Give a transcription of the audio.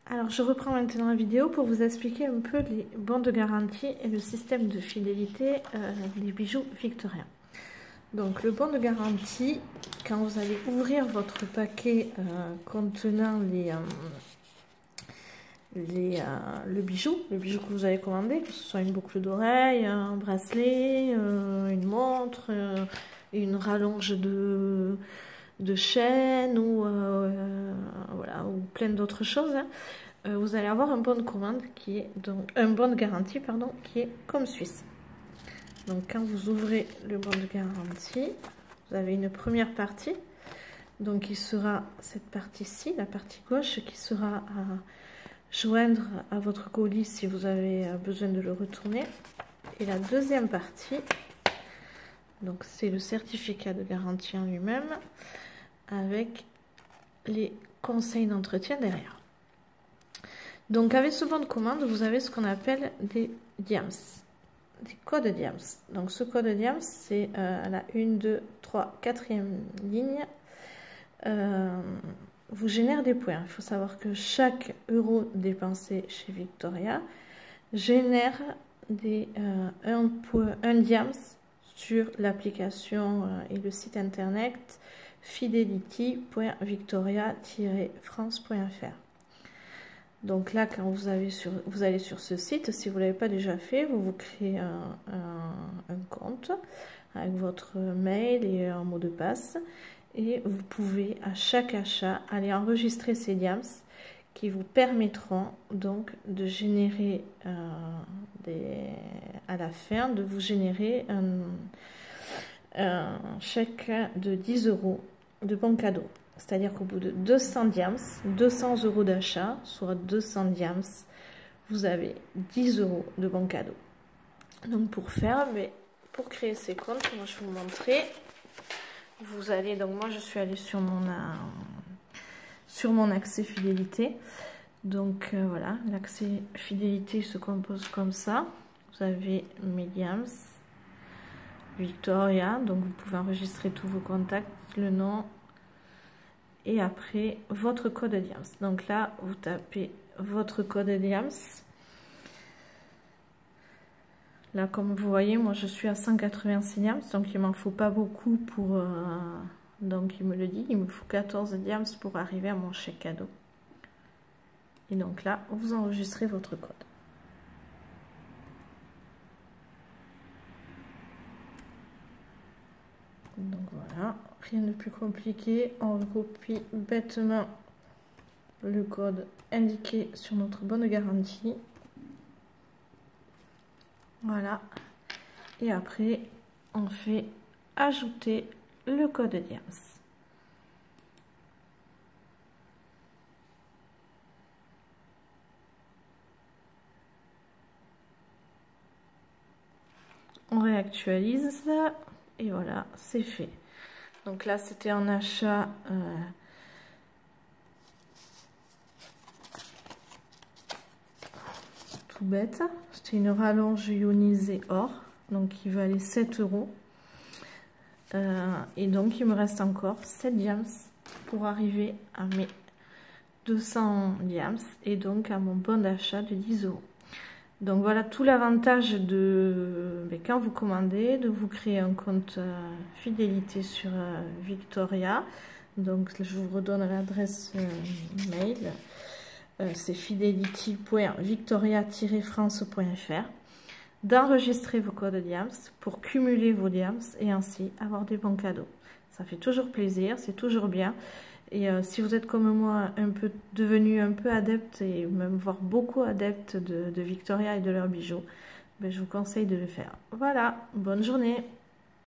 Alors, je reprends maintenant la vidéo pour vous expliquer un peu les bons de garantie et le système de fidélité des bijoux Victoria. Donc, le bon de garantie, quand vous allez ouvrir votre paquet contenant le bijou que vous avez commandé, que ce soit une boucle d'oreille, un bracelet, une montre, une rallonge de chaîne ou voilà, ou plein d'autres choses, hein. Vous allez avoir un bon de commande qui est donc un bon de garantie pardon, qui est comme suisse. Donc quand vous ouvrez le bon de garantie, vous avez une première partie, donc il sera cette partie-ci, la partie gauche, qui sera à joindre à votre colis si vous avez besoin de le retourner. Et la deuxième partie, donc c'est le certificat de garantie en lui-même, avec les conseils d'entretien derrière. Donc avec ce bon de commande, vous avez ce qu'on appelle des DIAMS, des codes DIAMS. Donc ce code DIAMS, c'est la 1, 2, 3, 4e ligne, vous génère des points. Il faut savoir que chaque euro dépensé chez Victoria génère un DIAMS sur l'application et le site internet fidelity.victoria-france.fr. Donc là, quand vous allez sur ce site, si vous ne l'avez pas déjà fait, vous vous créez un compte avec votre mail et un mot de passe. Et vous pouvez à chaque achat aller enregistrer ces DIAMS qui vous permettront donc de générer à la fin, de vous générer un chèque de 10 € de bon cadeau. C'est-à-dire qu'au bout de 200 DIAMS, 200 € d'achat, soit 200 DIAMS, vous avez 10 € de bon cadeau. Donc pour créer ces comptes, moi je vais vous montrer. Vous allez, donc moi je suis allée sur mon accès fidélité. Donc voilà, l'accès fidélité se compose comme ça. Vous avez mes DIAMS, Victoria, donc vous pouvez enregistrer tous vos contacts, le nom, et après votre code DIAMS. Donc là, vous tapez votre code DIAMS. Là, comme vous voyez, moi je suis à 186 DIAMS, donc il m'en faut pas beaucoup pour... donc il me le dit, il me faut 14 DIAMS pour arriver à mon chèque cadeau. Et donc là, vous enregistrez votre code. Donc voilà, rien de plus compliqué, on copie bêtement le code indiqué sur notre bon de garantie. Voilà, et après on fait ajouter le code DIAMS. On réactualise et voilà, c'est fait. Donc là, c'était un achat tout bête. C'était une rallonge ionisée or, donc qui valait 7 €. Et donc, il me reste encore 7 DIAMS pour arriver à mes 200 DIAMS et donc à mon bon d'achat de 10 €. Donc voilà tout l'avantage de, quand vous commandez, de vous créer un compte fidélité sur Victoria. Donc je vous redonne l'adresse mail, c'est fidelity.victoria-france.fr, d'enregistrer vos codes DIAMS pour cumuler vos DIAMS et ainsi avoir des bons cadeaux. Ça fait toujours plaisir, c'est toujours bien. Et si vous êtes comme moi devenu un peu adepte et même voire beaucoup adepte de Victoria et de leurs bijoux, je vous conseille de le faire. Voilà, bonne journée.